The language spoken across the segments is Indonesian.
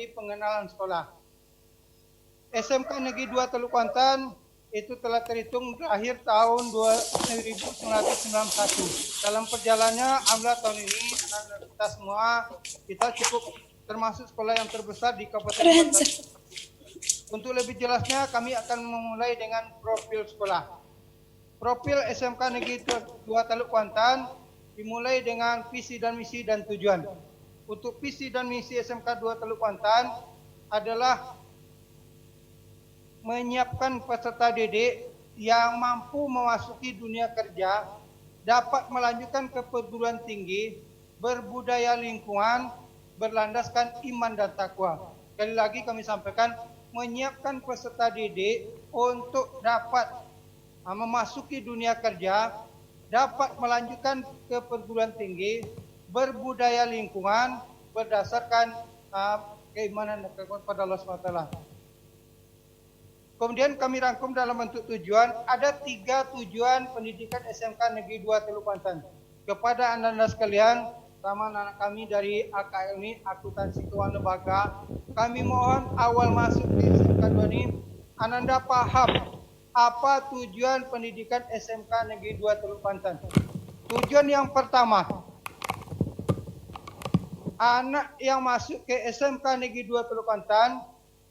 pengenalan sekolah. SMK Negeri 2 Teluk Kuantan itu telah terhitung berakhir tahun 1991. Dalam perjalanannya, alhamdulillah tahun ini anak-anak kita semua kita cukup termasuk sekolah yang terbesar di Kabupaten Kuantan. Untuk lebih jelasnya, kami akan memulai dengan profil sekolah. Profil SMK Negeri 2 Teluk Kuantan dimulai dengan visi dan misi dan tujuan. Untuk visi dan misi SMK 2 Teluk Kuantan adalah menyiapkan peserta didik yang mampu memasuki dunia kerja, dapat melanjutkan ke perguruan tinggi, berbudaya lingkungan, berlandaskan iman dan takwa. Sekali lagi kami sampaikan, menyiapkan peserta didik untuk dapat memasuki dunia kerja, dapat melanjutkan ke perguruan tinggi, berbudaya lingkungan, berdasarkan keimanan kepada Allah SWT. Kemudian kami rangkum dalam bentuk tujuan, ada 3 tujuan pendidikan SMK Negeri 2 Teluk Kuantan. Kepada anda-anda sekalian, sama anak kami dari AKL ini, Akuntansi Keuangan Lembaga, kami mohon awal masuk di SMK 2 ini, anda paham apa tujuan pendidikan SMK Negeri 2 Teluk Kuantan. Tujuan yang pertama, anak yang masuk ke SMK Negeri 2 Teluk Kuantan,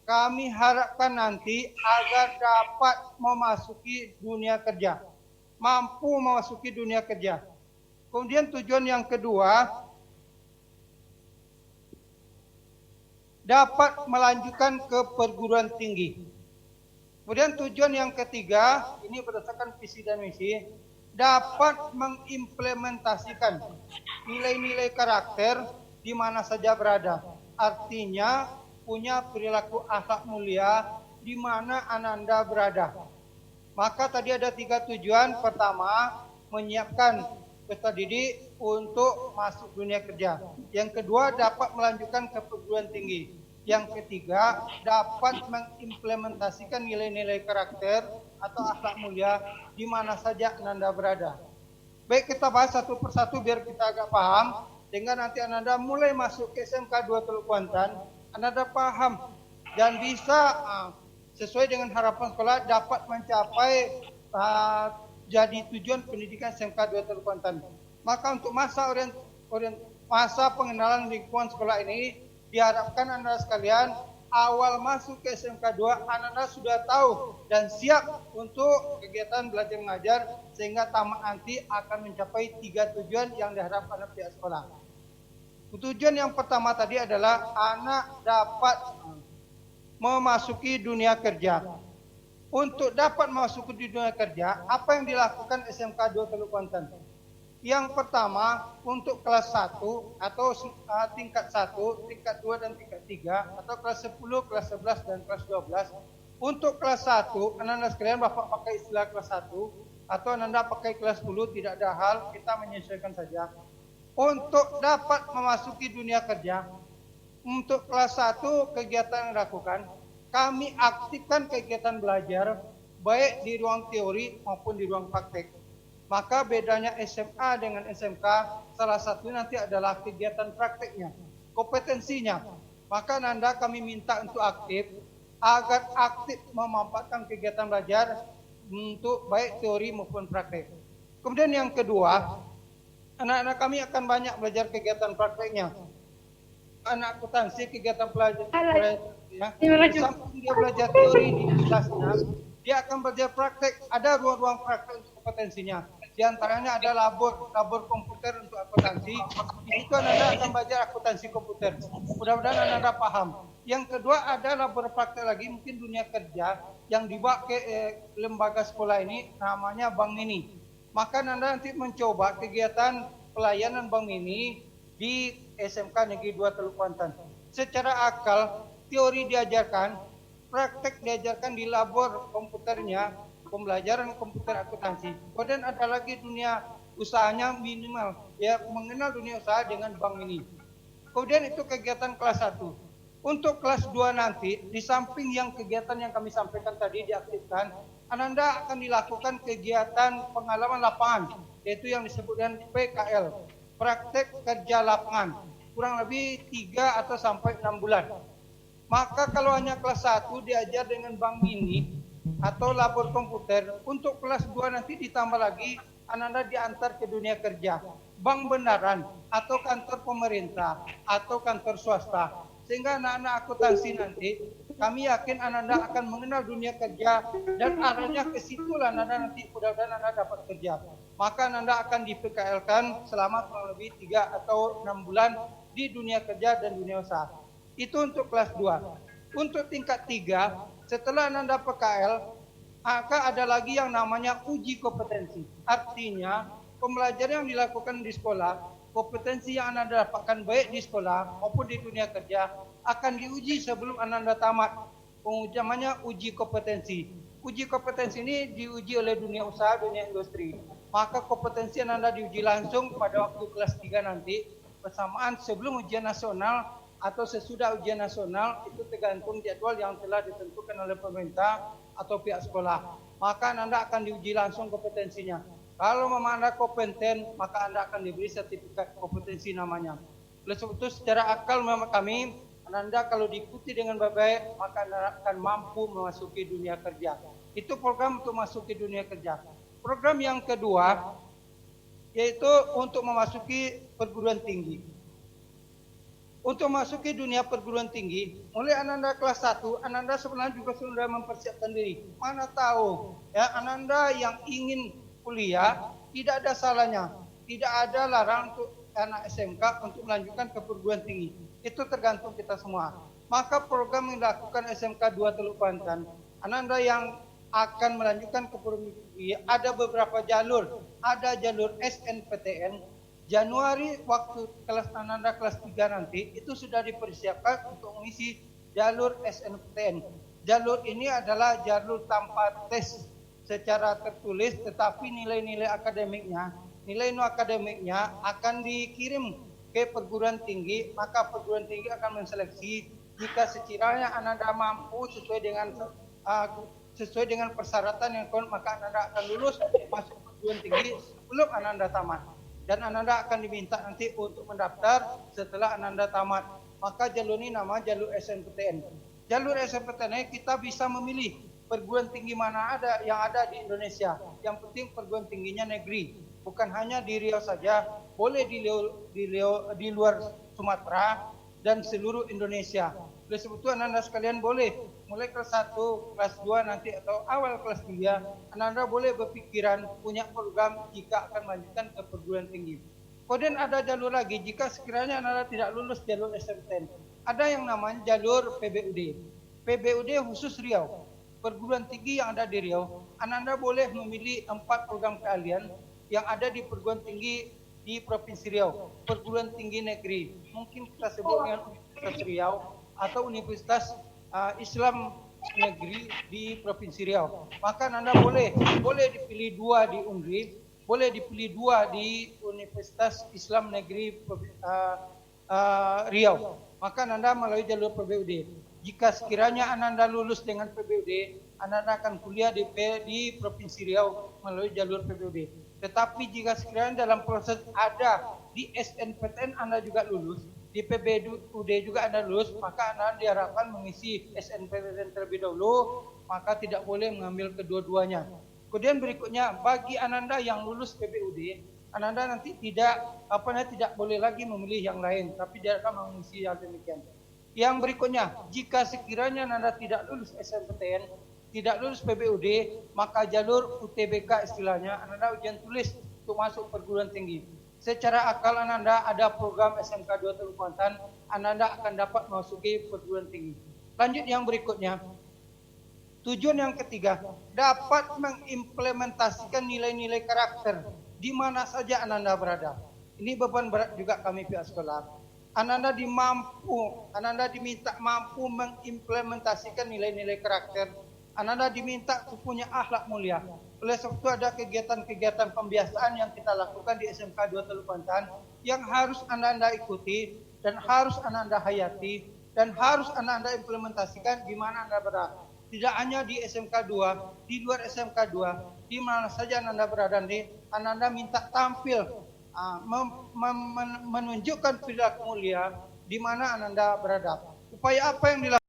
kami harapkan nanti agar dapat memasuki dunia kerja, mampu memasuki dunia kerja. Kemudian tujuan yang kedua, dapat melanjutkan ke perguruan tinggi. Kemudian tujuan yang ketiga, ini berdasarkan visi dan misi, dapat mengimplementasikan nilai-nilai karakter di mana saja berada. Artinya punya perilaku akhlak mulia di mana ananda berada. Maka tadi ada 3 tujuan. Pertama, menyiapkan peserta didik untuk masuk dunia kerja. Yang kedua, dapat melanjutkan ke perguruan tinggi. Yang ketiga, dapat mengimplementasikan nilai-nilai karakter atau akhlak mulia di mana saja ananda berada. Baik, kita bahas satu persatu biar kita agak paham. Dengan nanti ananda mulai masuk ke SMK 2 Teluk Kuantan, anda paham dan bisa sesuai dengan harapan sekolah dapat mencapai jadi tujuan pendidikan SMK 2 Teluk Kuantan. Maka untuk masa masa pengenalan lingkungan sekolah ini diharapkan anda sekalian awal masuk ke SMK 2 anda sudah tahu dan siap untuk kegiatan belajar mengajar sehingga tamat nanti akan mencapai 3 tujuan yang diharapkan oleh pihak sekolah. Tujuan yang pertama tadi adalah anak dapat memasuki dunia kerja. Untuk dapat masuk ke dunia kerja, apa yang dilakukan SMK 2 Teluk Kuantan? Yang pertama, untuk kelas 1 atau tingkat 1, tingkat 2 dan tingkat 3 atau kelas 10, kelas 11 dan kelas 12. Untuk kelas 1, anak-anak sekalian Bapak pakai istilah kelas 1 atau anda pakai kelas 10, tidak ada hal, kita menyesuaikan saja. Untuk dapat memasuki dunia kerja, untuk kelas 1 kegiatan yang dilakukan, kami aktifkan kegiatan belajar baik di ruang teori maupun di ruang praktek. Maka bedanya SMA dengan SMK, salah satu nanti adalah kegiatan prakteknya, kompetensinya. Maka Nanda kami minta untuk aktif, agar aktif memanfaatkan kegiatan belajar untuk baik teori maupun praktek. Kemudian yang kedua, anak-anak kami akan banyak belajar kegiatan prakteknya. Anak akuntansi kegiatan belajar ya. Sampai dia belajar teori di kelasnya, dia akan belajar praktek. Ada ruang-ruang praktek untuk kompetensinya. Di antaranya ada labor komputer untuk akuntansi. Di situ anak-anak akan belajar akuntansi komputer. Mudah-mudahan anak-anak paham. Yang kedua ada labor praktek lagi mungkin dunia kerja yang dibawa ke lembaga sekolah ini namanya Bank Mini. Maka Anda nanti mencoba kegiatan pelayanan Bank Mini di SMK Negeri 2 Teluk Kuantan. Secara akal, teori diajarkan, praktek diajarkan di labor komputernya, pembelajaran komputer akuntansi. Kemudian ada lagi dunia usahanya minimal, ya mengenal dunia usaha dengan Bank Mini. Kemudian itu kegiatan kelas 1. Untuk kelas 2 nanti, di samping yang kegiatan yang kami sampaikan tadi diaktifkan, Anda akan dilakukan kegiatan pengalaman lapangan, yaitu yang disebut dengan PKL, praktek kerja lapangan, kurang lebih 3 atau sampai 6 bulan. Maka kalau hanya kelas 1 diajar dengan bank mini atau labor komputer, untuk kelas 2 nanti ditambah lagi Ananda diantar ke dunia kerja, bank beneran atau kantor pemerintah atau kantor swasta. Sehingga anak-anak akuntansi nanti kami yakin Ananda akan mengenal dunia kerja dan arahnya ke situlah Ananda nanti mudah-mudahan Ananda dapat kerja. Maka Ananda akan di PKL-kan selama kurang lebih 3 atau 6 bulan di dunia kerja dan dunia usaha. Itu untuk kelas 2. Untuk tingkat 3, setelah Ananda PKL, maka ada lagi yang namanya uji kompetensi. Artinya, pembelajaran yang dilakukan di sekolah, kompetensi yang Ananda dapatkan baik di sekolah maupun di dunia kerja akan diuji sebelum Ananda tamat. Namanya uji kompetensi. Uji kompetensi ini diuji oleh dunia usaha, dunia industri. Maka kompetensi Ananda diuji langsung pada waktu kelas 3 nanti, bersamaan sebelum ujian nasional atau sesudah ujian nasional, itu tergantung jadwal yang telah ditentukan oleh pemerintah atau pihak sekolah. Maka Anda akan diuji langsung kompetensinya. Kalau memang Anda kompeten, maka Anda akan diberi sertifikat kompetensi namanya. Oleh sebab itu secara akal memang kami, Anda kalau diikuti dengan baik, maka Anda akan mampu memasuki dunia kerja. Itu program untuk masuk ke dunia kerja. Program yang kedua, yaitu untuk memasuki perguruan tinggi. Untuk masuki dunia perguruan tinggi, mulai Ananda kelas 1, Ananda sebenarnya juga sudah mempersiapkan diri. Mana tahu, ya Ananda yang ingin kuliah, tidak ada salahnya. Tidak ada larang untuk anak SMK untuk melanjutkan ke perguruan tinggi. Itu tergantung kita semua. Maka program yang dilakukan SMK 2 Teluk Banten, Ananda yang akan melanjutkan ke perguruan tinggi, ada beberapa jalur. Ada jalur SNPTN, Januari waktu kelas Ananda kelas 3 nanti itu sudah dipersiapkan untuk mengisi jalur SNPTN. Jalur ini adalah jalur tanpa tes secara tertulis, tetapi nilai-nilai akademiknya akan dikirim ke perguruan tinggi. Maka perguruan tinggi akan menseleksi jika sekiranya Ananda mampu sesuai dengan persyaratan yang maka Ananda akan lulus masuk perguruan tinggi sebelum Ananda tamat. Dan Ananda akan diminta nanti untuk mendaftar setelah Ananda tamat. Maka jalur ini nama jalur SNPTN. Jalur SNPTN ini kita bisa memilih perguruan tinggi mana ada yang ada di Indonesia. Yang penting perguruan tingginya negeri, bukan hanya di Riau saja, boleh di luar Sumatera dan seluruh Indonesia. Oleh sebab itu Ananda sekalian boleh mulai kelas 1, kelas 2 nanti atau awal kelas 3, Ananda boleh berpikiran punya program jika akan melanjutkan ke perguruan tinggi. Kemudian ada jalur lagi jika sekiranya Ananda tidak lulus jalur SNPTN. Ada yang namanya jalur PBUD. PBUD khusus Riau. Perguruan tinggi yang ada di Riau, Ananda boleh memilih 4 program keahlian yang ada di perguruan tinggi di Provinsi Riau. Perguruan tinggi negeri, mungkin kita sebut dengan Universitas Riau atau Universitas Islam Negeri di Provinsi Riau. Maka Anda boleh dipilih 2 di UNRI, boleh dipilih 2 di Universitas Islam Negeri Riau. Maka Anda melalui jalur PBUD. Jika sekiranya Anda lulus dengan PBUD, Anda akan kuliah di Provinsi Riau melalui jalur PBUD. Tetapi jika sekiranya dalam proses ada di SNPTN Anda juga lulus, di PBUD juga Anda lulus, maka Anda diharapkan mengisi SNPTN terlebih dahulu, maka tidak boleh mengambil kedua-duanya. Kemudian berikutnya, bagi Ananda yang lulus PBUD, Ananda nanti tidak boleh lagi memilih yang lain, tapi dia akan mengisi hal demikian. Yang berikutnya, jika sekiranya Ananda tidak lulus SNPTN, tidak lulus PBUD, maka jalur UTBK istilahnya, Ananda ujian tulis untuk masuk perguruan tinggi. Secara akal Ananda ada program SMK 2 Teluk Banten, Ananda akan dapat memasuki perguruan tinggi. Lanjut yang berikutnya. Tujuan yang ketiga, dapat mengimplementasikan nilai-nilai karakter di mana saja Ananda berada. Ini beban berat juga kami pihak sekolah. Ananda diminta mampu mengimplementasikan nilai-nilai karakter. Ananda diminta punya akhlak mulia. Oleh sebab itu ada kegiatan-kegiatan pembiasaan yang kita lakukan di SMK 2 Teluk Banten yang harus Ananda ikuti dan harus Ananda hayati dan harus Ananda implementasikan di mana Anda berada. Tidak hanya di SMK 2, di luar SMK 2, di mana saja Ananda berada, Ananda minta tampil, menunjukkan perilaku mulia di mana Ananda berada. Upaya apa yang dilakukan?